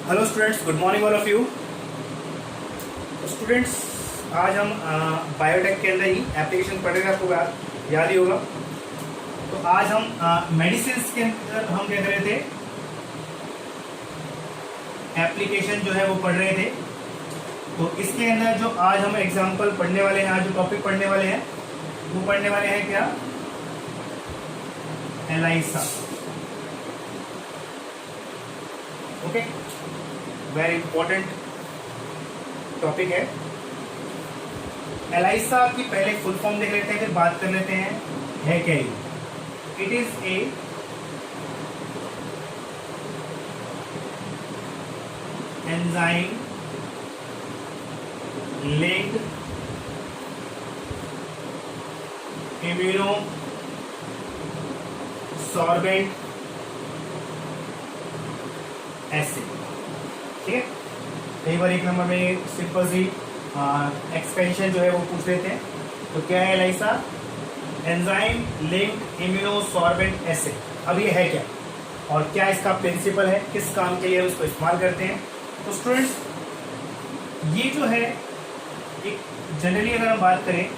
Hello students, good morning all of you. Students, आज हम biotech के अंदर ही एप्लीकेशन पढ़ रहे हैं, आपको याद ही होगा। तो आज हम मेडिसिन के अंदर हम क्या कर रहे थे, एप्लीकेशन जो है वो पढ़ रहे थे। तो इसके अंदर जो आज हम एग्जांपल पढ़ने वाले हैं, आज जो टॉपिक पढ़ने वाले हैं वो पढ़ने वाले हैं क्या, ELISA. Okay, very important topic है। एलाइसा की पहले फुल फॉर्म देख लेते हैं, फिर बात कर लेते हैं है क्या ये। It is a enzyme linked immuno sorbent acid. ठीक है, कई बार एक नंबर में सिंपल सी एक्सपेंशन जो है वो पूछ लेते हैं। तो क्या है ELISA? Enzyme linked immuno sorbent acid. अब ये है क्या और क्या इसका प्रिंसिपल है, किस काम के लिए हम इसको इस्तेमाल करते हैं। तो स्टूडेंट्स, ये जो है एक जनरली अगर हम बात करें,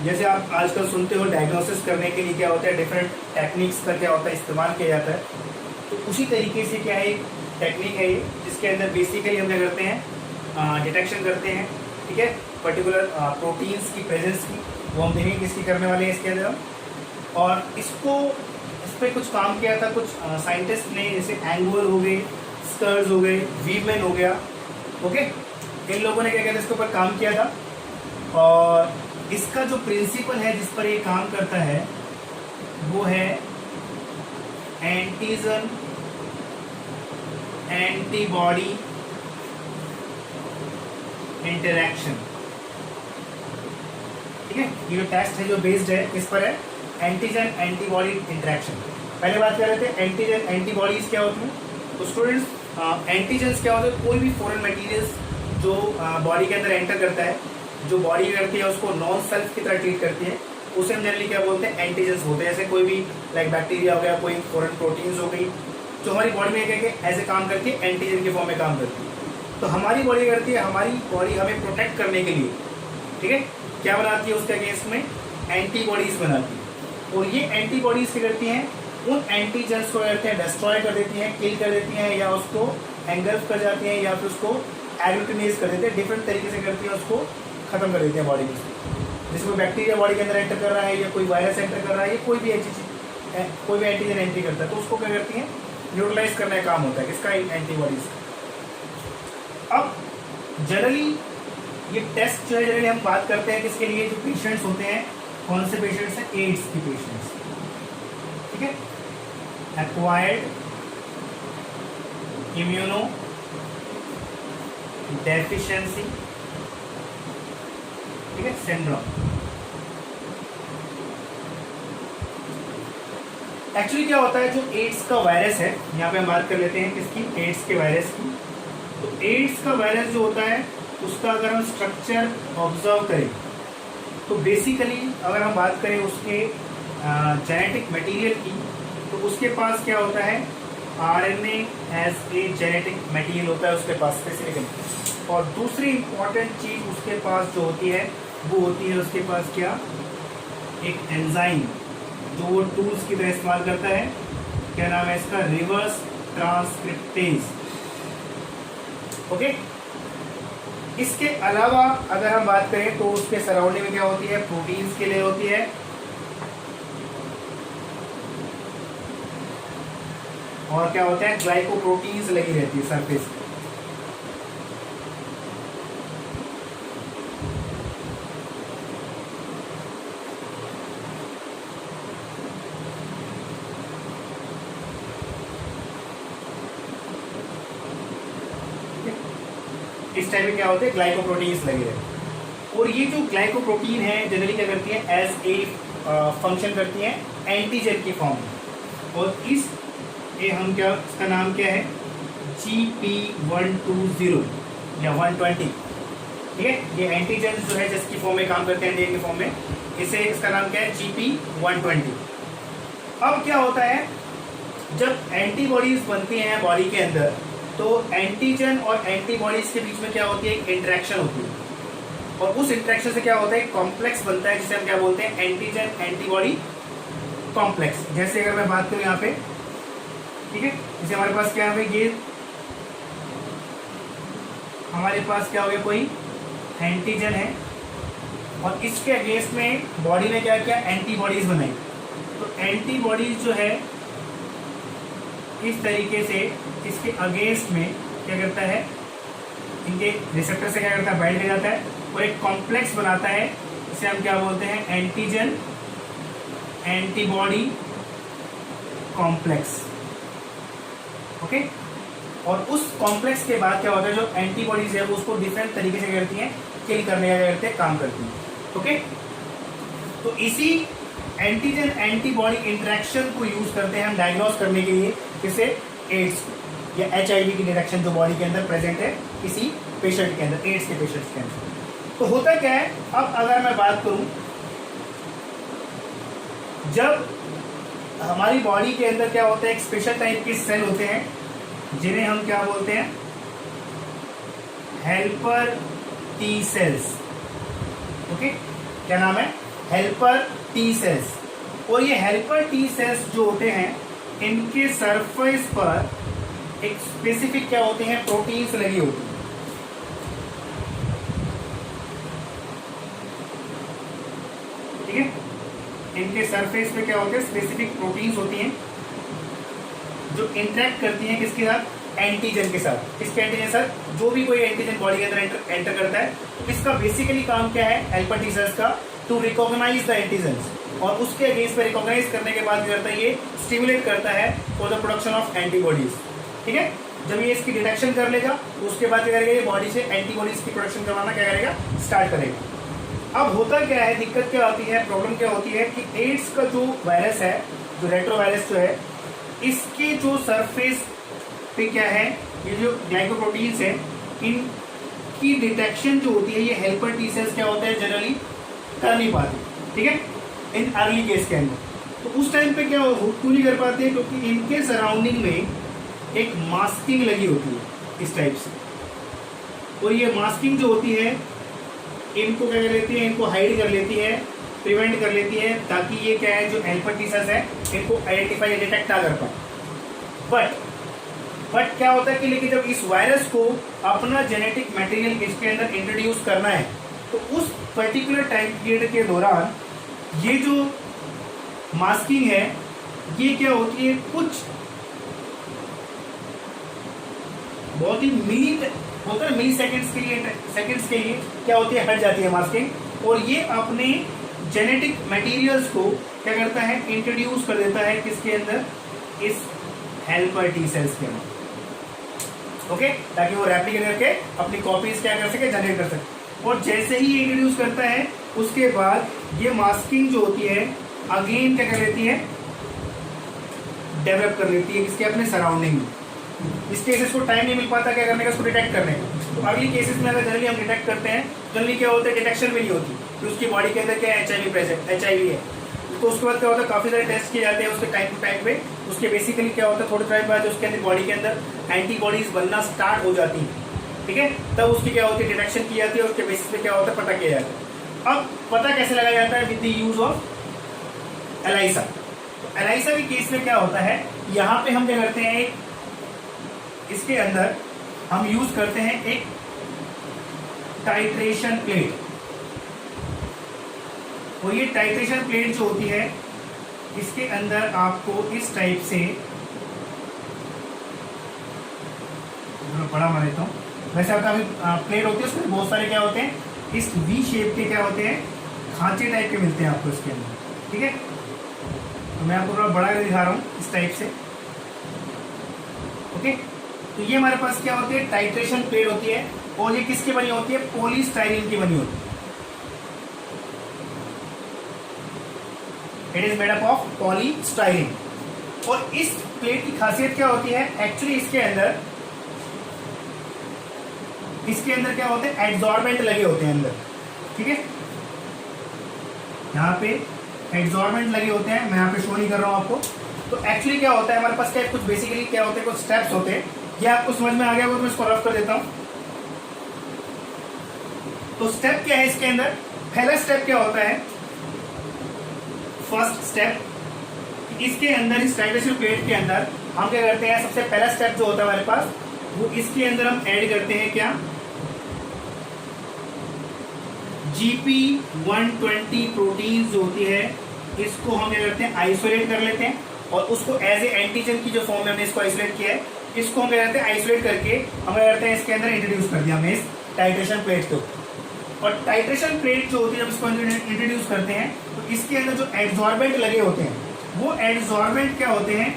जैसे आप आजकल सुनते हो डायग्नोसिस करने के लिए क्या होता है, डिफरेंट टेक्निक्स का क्या होता है, इस्तेमाल किया जाता है। तो उसी तरीके से क्या है, एक टेक्निक है ये, जिसके अंदर बेसिकली हम क्या करते हैं, डिटेक्शन करते हैं। ठीक है, पर्टिकुलर प्रोटीन्स की प्रेजेंस की, वो हम देखेंगे किसकी करने वाले हैं इसके अंदर हम। और इसको इस पर कुछ काम किया था कुछ साइंटिस्ट ने, जैसे एंगुअल हो गए, स्कर्स हो गए, वीवमैन हो गया। ओके, इन लोगों ने क्या कहते हैं इसके ऊपर काम किया था। और इसका जो प्रिंसिपल है जिस पर ये काम करता है वो है एंटीजन एंटीबॉडी इंटरैक्शन। ठीक है, ये जो टेस्ट है जो बेस्ड है किस पर है, एंटीजन एंटीबॉडी इंटरैक्शन। पहले बात कर रहे थे एंटीजन एंटीबॉडीज क्या होती हैं। तो स्टूडेंट्स, एंटीजन्स क्या होते हैं, कोई भी फॉरेन मटेरियल्स जो बॉडी के अंदर एंटर करता है, जो बॉडी करती है उसको नॉन सेल्फ की तरह ट्रीट करती है, उसे हम जनरली क्या बोलते हैं, एंटीजन्स बोलते हैं। जैसे कोई भी लाइक बैक्टीरिया हो गया, कोई फॉरेन प्रोटीन्स हो गई, जो हमारी बॉडी में क्या ऐसे काम करती है, एंटीजन के फॉर्म में काम करती है। तो हमारी बॉडी करती है, हमारी बॉडी हमें प्रोटेक्ट करने के लिए, ठीक है, क्या बनाती है, उसके अगेंस्ट में एंटीबॉडीज बनाती है। और ये एंटीबॉडीज क्या करती हैं, उन एंटीजन्स को करते हैं डिस्ट्रॉय कर देती हैं, किल कर देती हैं, या उसको एंगल्फ कर जाती हैं, या फिर उसको एग्लूटिनेज कर देते हैं, डिफरेंट तरीके से करती है, उसको खत्म कर देते हैं बॉडी में। जिसमें बैक्टीरिया बॉडी के अंदर एंटर कर रहा है, या कोई वायरस एंटर कर रहा है, या कोई भी कोई भी एंटीजन एंट्री करता है, तो उसको क्या करती हैं, न्यूट्रलाइज करने का काम होता है किसका, एंटीबॉडीज। अब जनरली ये टेस्ट जो है, जनरली हम बात करते हैं किसके लिए, जो पेशेंट्स होते हैं, कौन से पेशेंट्स हैं, एड्स के पेशेंट्स। ठीक है, एक्वायर्ड इम्यूनो डेफिशिएंसी, ठीक है, सिंड्रोम। एक्चुअली क्या होता है, जो एड्स का वायरस है, यहाँ पे हम बात कर लेते हैं किसकी, एड्स के वायरस की। तो एड्स का वायरस जो होता है उसका अगर हम स्ट्रक्चर ऑब्जर्व करें, तो बेसिकली अगर हम बात करें उसके जेनेटिक मटेरियल की, तो उसके पास क्या होता है, RNA as a genetic material होता है उसके पास स्पेसिफिकली। और दूसरी इंपॉर्टेंट चीज उसके पास जो होती है वो होती है उसके पास क्या, एक एंजाइम जो वो टूल्स की तरह इस्तेमाल करता है। क्या नाम है इसका, रिवर्स ट्रांसक्रिप्टेज। ओके, इसके अलावा अगर हम बात करें तो उसके सराउंडिंग में क्या होती है, प्रोटीन्स के लिए होती है, और क्या होता है, ग्लाइकोप्रोटीन्स लगी रहती है सरफेस पे। इस टाइप में क्या होते हैं, ग्लाइकोप्रोटीन्स लगे रहते हैं। और ये जो ग्लाइकोप्रोटीन है जनरली क्या करती है, एज ए फंक्शन करती है एंटीजन की फॉर्म में। और इस ये हम क्या, इसका नाम क्या है, GP120 या 120। ठीक है, ये एंटीजन जो है जिसकी फॉर्म में काम करते हैं, एंटीजन की फॉर्म में, इसे इसका नाम क्या है, GP120। अब क्या होता है, जब एंटीबॉडीज बनती हैं बॉडी के अंदर, तो एंटीजन और एंटीबॉडीज के बीच में क्या होती है, एक इंटरेक्शन होती है, और उस इंटरेक्शन से क्या होता है, कॉम्प्लेक्स बनता है जिसे हम क्या बोलते हैं, एंटीजन एंटीबॉडी कॉम्प्लेक्स। जैसे अगर मैं बात करूं यहाँ पे, ठीक है, जैसे हमारे पास क्या है, ये हमारे पास क्या हो गया, कोई एंटीजन है और इसके अगेंस्ट में बॉडी ने क्या किया, एंटीबॉडीज बनाई। तो एंटीबॉडीज जो है इस तरीके से इसके अगेंस्ट में क्या करता है, इनके रिसेप्टर से क्या करता है, बाइंड कर जाता है और एक कॉम्प्लेक्स बनाता है, इसे हम क्या बोलते हैं, एंटीजन एंटीबॉडी कॉम्प्लेक्स। ओके, और उस कॉम्प्लेक्स के बाद क्या होता है, जो एंटीबॉडीज है वो उसको डिफरेंट तरीके से करती हैं, किल करने का करते हैं, काम करती हैं। ओके, तो इसी एंटीजन एंटीबॉडी इंटरेक्शन को यूज करते हैं हम डायग्नोस करने के लिए, किसे, एड्स या HIV की डिटेक्शन जो बॉडी के अंदर प्रेजेंट है किसी पेशेंट के अंदर, एड्स के पेशेंट्स के अंदर। तो होता क्या है, अब अगर मैं बात करूं, जब हमारी बॉडी के अंदर क्या होता है, एक स्पेशल टाइप के सेल होते हैं जिन्हें हम क्या बोलते हैं, हेल्पर टी सेल्स। ओके, क्या नाम है, हेल्पर टी सेल्स। और ये हेल्पर टी सेल्स जो होते हैं, इनके सरफेस पर एक स्पेसिफिक क्या होते हैं, प्रोटीन्स लगी होती हैं। ठीक है, इनके सरफेस पे क्या होते हैं, स्पेसिफिक प्रोटीन्स होती हैं जो इंटरेक्ट करती हैं किसके साथ, एंटीजन के साथ। किसके एंटीजन के साथ, जो भी कोई एंटीजन बॉडी के अंदर एंटर करता है, तो इसका बेसिकली काम क्या है, हेल्पर टी सेल्स का, टू रिकॉग्नाइज द एंटीजन्स, और उसके अगेंस्ट पे रिकॉग्नाइज करने के बाद क्या करता है, ये स्टिमुलेट करता है for the production of antibodies. ठीक है, जब ये इसकी डिटेक्शन कर लेगा तो उसके बाद क्या करेगा, ये बॉडी से एंटीबॉडीज की प्रोडक्शन करवाना क्या करेगा, स्टार्ट करेगा। अब होता क्या है, दिक्कत क्या आती है, प्रॉब्लम क्या होती है कि एड्स का जो वायरस है, जो रेट्रोवायरस जो है, इसके जो सरफेस पे क्या है, ये जो ग्लाइकोप्रोटीन्स है, इनकी डिटेक्शन जो होती है, ये हेल्पर टी सेल्स क्या होता है, जनरली कर नहीं पाते। ठीक है, इन अर्ली केस के अंदर। तो उस टाइम पे क्या क्यों नहीं कर पाते, क्योंकि इनके सराउंडिंग में एक मास्किंग लगी होती है इस टाइप से, और ये मास्किंग जो होती है, इनको क्या कर लेती है, इनको हाइड कर लेती है, प्रिवेंट कर लेती है, ताकि ये क्या है, जो हेल्पर टी सेल्स है, इनको आइडेंटिफाई डिटेक्ट ना कर पाए। बट क्या होता है कि लेकिन जब इस वायरस को अपना जेनेटिक मटेरियल इसके अंदर इंट्रोड्यूस करना है, तो उस पर्टिकुलर टाइम पीरियड के दौरान ये जो मास्किंग है, ये क्या होती है, कुछ बहुत ही मिली सेकंड्स के लिए क्या होती है, हट जाती है मास्किंग, और ये अपने जेनेटिक मटेरियल्स को क्या करता है, इंट्रोड्यूस कर देता है किसके अंदर, इस हेल्पर टी सेल्स के अंदर। ओके, ताकि वो रेप्लिकेट करके अपनी कॉपीज क्या कर सके, जनरेट कर सके। और जैसे ही ये इंट्रोड्यूस करता है, उसके बाद ये मास्किंग जो होती है, अगेन क्या कर लेती है, डेवलप कर लेती है किसके, अपने सराउंडिंग में। इस केसेस को टाइम नहीं मिल पाता क्या करने का, उसको डिटेक्ट करने का। तो अगली केसेस में अगर जनरली हम डिटेक्ट करते हैं, जनरली क्या होता है, डिटेक्शन भी नहीं होती कि उसकी बॉडी के अंदर क्या है, HIV प्रेजेंट, HIV है। तो उसके बाद क्या होता है, काफ़ी सारे टेस्ट किए जाते हैं उसके टाइम टू टाइम पे। उसके बेसिकली क्या होता है, थोड़े टाइम बाद उसके अंदर बॉडी के अंदर एंटीबॉडीज बनना स्टार्ट हो जाती है। ठीक है, तब उसकी क्या होती है, डिटेक्शन की जाती है, उसके बेसिस पे क्या होता है, पता किया जाता है। अब पता कैसे लगाया जाता है, with the use of ELISA. तो एलाइसा के केस में क्या होता है, यहाँ पे हम क्या करते हैं, इसके अंदर हम यूज करते हैं एक टाइट्रेशन प्लेट, और ये टाइट्रेशन प्लेट जो होती है, इसके अंदर आपको इस टाइप से, बड़ा बना देता हूँ, वैसे आपका प्लेट होती है, उसमें बहुत सारे क्या होते हैं, इस वी शेप के क्या होते हैं, खांचे टाइप के मिलते हैं आपको इसके अंदर। ठीक है, तो मैं आपको थोड़ा बड़ा कर दिखा रहा हूँ इस टाइप से। ओके, तो ये हमारे पास क्या होती है, टाइट्रेशन प्लेट होती है, और ये किसकी बनी होती है, पॉलीस्टाइरीन की बनी होती है। It is made up of polystyrene. और इस प्लेट की खासियत क्या होती है, एक्चुअली इसके अंदर क्या होते हैं, एड्सॉर्बेंट लगे होते हैं अंदर। ठीक है, यहाँ पे एड्सॉर्बेंट लगे होते हैं, मैं यहाँ पे शो नहीं कर रहा हूँ आपको। तो एक्चुअली क्या होता है, हमारे पास क्या कुछ बेसिकली क्या होते हैं, कुछ स्टेप्स होते हैं ये आपको समझ में आ गया होगा तो मैं इसको रफ कर देता हूं। तो स्टेप क्या है इसके अंदर, पहला स्टेप क्या होता है, फर्स्ट स्टेप, इसके अंदर इस टाइट्रेशन प्लेट के अंदर हम क्या करते हैं, सबसे पहला स्टेप जो होता है हमारे पास, वो इसके अंदर हम ऐड करते हैं क्या, GP120 प्रोटीन जो होती है, इसको हम क्या करते हैं, आइसोलेट कर लेते हैं और उसको एज ए एंटीजन की जो फॉर्म में हमने इसको आइसोलेट किया है, इसको हम क्या करते हैं, आइसोलेट करके हम क्या करते हैं, इसके अंदर इंट्रोड्यूस कर दिया हमने इस टाइट्रेशन प्लेट को। और टाइट्रेशन प्लेट जो होती है, जब इसको इंट्रोड्यूस करते हैं तो इसके अंदर जो एड्सॉर्बेंट लगे होते हैं, वो एड्सॉर्बेंट क्या होते हैं,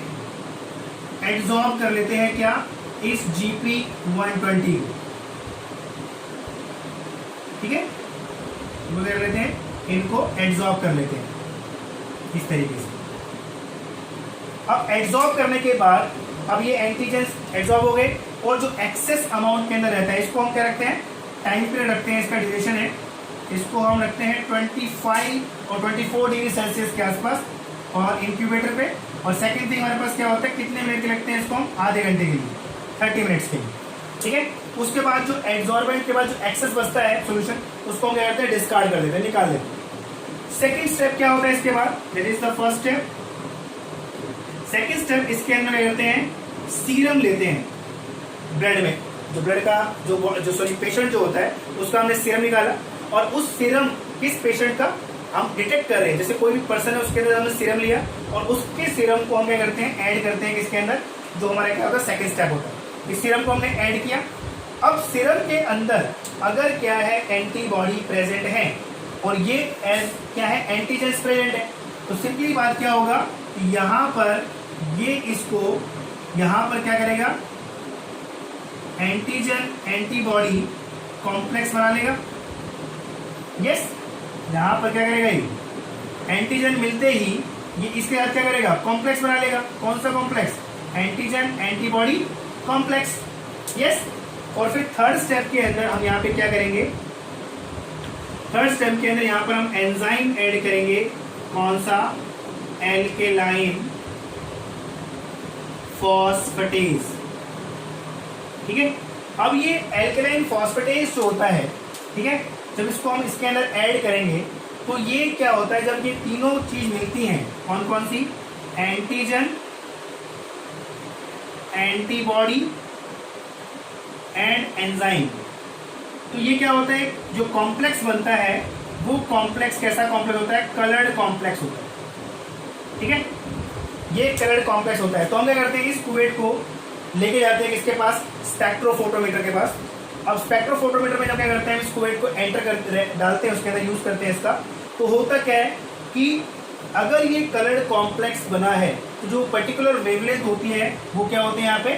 एड्सॉर्ब कर लेते हैं क्या, इस GP120 को, ठीक है, वो कर लेते हैं, इनको एड्सॉर्ब कर लेते हैं इस तरीके से। अब एड्सॉर्ब करने के बाद अब ये एंटीजेंस एड्सॉर्ब हो गए और जो एक्सेस अमाउंट के अंदर रहता है, इसको हम क्या रखते हैं, टाइम पीरियड रखते हैं, इसका ड्यूरेशन है, इसको हम रखते हैं 25 और 24 डिग्री सेल्सियस के आसपास और इंक्यूबेटर पे। और सेकंड थिंग हमारे पास क्या होता है, कितने मिनट के लगते हैं इसको, हम आधे घंटे के लिए, 30 मिनट्स के लिए, ठीक है। उसके बाद जो एड्सॉर्बेंट के बाद जो एक्सेस बचता है सोल्यूशन, उसको हम क्या करते हैं, डिस्कार्ड कर देते हैं, निकाल देते हैं। सेकेंड स्टेप क्या होता है इसके बाद, that is the first step. Second step, इसके अंदर क्या करते हैं, सीरम लेते हैं ब्लड में, जो ब्लड का जो सॉरी पेशेंट जो होता है उसका हमने सीरम निकाला और उस सीरम किस पेशेंट का हम डिटेक्ट कर रहे हैं, जैसे कोई भी पर्सन है उसके अंदर हमने सीरम लिया और उसके सीरम को हम क्या करते हैं, ऐड करते हैं किसके अंदर, जो हमारा क्या होता है, सेकेंड स्टेप होता है। इस सीरम को हमने ऐड किया। अब सीरम के अंदर अगर क्या है, एंटीबॉडी प्रेजेंट है और ये क्या है, एंटीजेंस प्रेजेंट है, तो सिंपली बात क्या होगा, यहाँ पर ये इसको यहाँ पर क्या करेगा, एंटीजन एंटीबॉडी कॉम्प्लेक्स बना लेगा। यस, यहां पर क्या करेगा, ये एंटीजन मिलते ही ये इसके साथ क्या करेगा, कॉम्प्लेक्स बना लेगा। कौन सा complex, antigen antibody complex. Yes, और फिर थर्ड स्टेप के अंदर हम यहाँ पे क्या करेंगे, थर्ड स्टेप के अंदर यहाँ पर हम एंजाइम ऐड करेंगे। कौन सा, एल्केलाइन फॉस्फेटेज, ठीक है। अब ये एल्केलाइन फॉस्फेटेज जो होता है, ठीक है, जब इसको हम इसके अंदर ऐड करेंगे तो ये क्या होता है, जब ये तीनों चीज मिलती हैं, कौन कौन सी, एंटीजन एंटीबॉडी एंड एंजाइम, तो ये क्या होता है, जो कॉम्प्लेक्स बनता है वो कॉम्प्लेक्स कैसा कॉम्प्लेक्स होता है, कलर्ड कॉम्प्लेक्स होता है, ठीक है। ये कलर्ड कॉम्प्लेक्स होता है। तो हम क्या करते हैं, इस कुवेट को लेके जाते हैं किसके पास, स्पेक्ट्रोफोटोमीटर के पास। अब स्पेक्ट्रोफोटोमीटर में जब क्या करते हैं, इस कुवेट को एंटर कर डालते हैं, उसके अंदर यूज करते हैं इसका, तो होता क्या है कि अगर ये कलर्ड कॉम्प्लेक्स बना है तो जो पर्टिकुलर वेवलेंथ होती है वो क्या होती है, यहाँ पे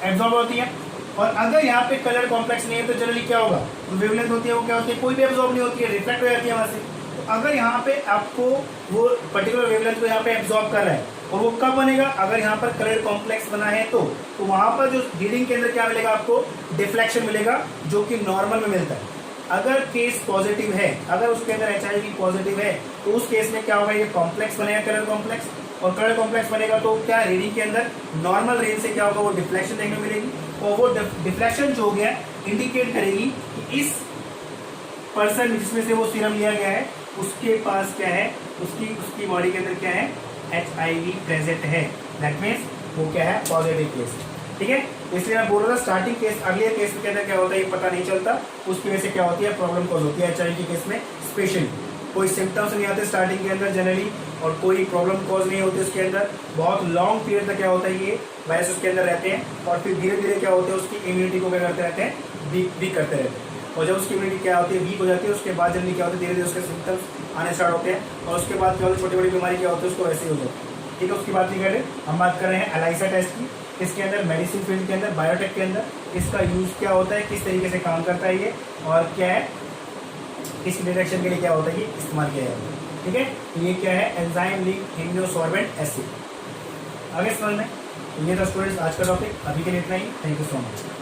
एब्जॉर्ब होती है। और अगर यहाँ पे कलर्ड कॉम्प्लेक्स नहीं है तो जनरली क्या होगा, जो वेवलेंथ होती है वो क्या होती है, कोई भी एब्जॉर्ब नहीं होती है, रिफ्लेक्ट हो जाती है वहां से। तो अगर यहाँ पे आपको वो पर्टिकुलर वेवलेंथ को यहाँ पे एब्जॉर्ब कर रहा है, और वो कब बनेगा, अगर यहाँ पर कलर्ड कॉम्प्लेक्स बना है तो वहां पर जो रीडिंग के अंदर क्या मिलेगा आपको, डिफ्लेक्शन मिलेगा, जो कि नॉर्मल में मिलता है। अगर केस पॉजिटिव है, अगर उसके अंदर HIV पॉजिटिव है, तो उस केस में क्या होगा, ये कॉम्प्लेक्स बनेगा कलर कॉम्प्लेक्स, और कलर कॉम्प्लेक्स बनेगा तो क्या रीडिंग के अंदर नॉर्मल रेंज से क्या होगा, वो डिफ्लेक्शन देखने को मिलेगी। और वो डिफ्लेक्शन जो हो गया इंडिकेट करेगी कि इस पर्सन जिसमें से वो सीरम लिया गया है उसके पास क्या है, उसकी बॉडी के अंदर क्या है, HIV प्रेजेंट है। दैट मीन्स वो क्या है, पॉजिटिव केस, ठीक है। इसलिए मैं बोल रहा था स्टार्टिंग केस, अगले केस के अंदर क्या होता है ये पता नहीं चलता, उसकी वजह से क्या होती है, प्रॉब्लम कॉज होती है। HIV के केस में स्पेशली कोई सिम्टम्स नहीं आते स्टार्टिंग के अंदर जनरली, और कोई प्रॉब्लम कॉज नहीं होती उसके अंदर, बहुत लॉन्ग पीरियड तक क्या होता है, ये वायरस उसके अंदर रहते हैं, और फिर धीरे धीरे क्या होता है, उसकी इम्यूनिटी को क्या करते रहते हैं, वीक करते रहते हैं। और जब उसकी इम्यूनिटी क्या होती है, वीक हो जाती है, उसके बाद जल्दी क्या होता है, धीरे धीरे उसके सिम्टम्स आने स्टार्ट होते हैं, और उसके बाद क्या होता है, छोटी बड़ी बीमारी क्या होती है उसको वैसे ही हो जाती है, ठीक है। उसकी बात नहीं कर रहे, हम बात कर रहे हैं एलाइसा टेस्ट की। इसके अंदर मेडिसिन फील्ड के अंदर, बायोटेक के अंदर इसका यूज क्या होता है, किस तरीके से काम करता है ये, और क्या है, इस डिटेक्शन के लिए क्या होता है, ये इस्तेमाल किया जाता है, ठीक है। तो ये क्या है, एंजाइम लिंक्ड इम्यूनोसॉर्बेंट एसिड। आगे समझ में, ये था स्टूडेंट्स आज का टॉपिक। अभी के लिए इतना ही, थैंक यू सो मच।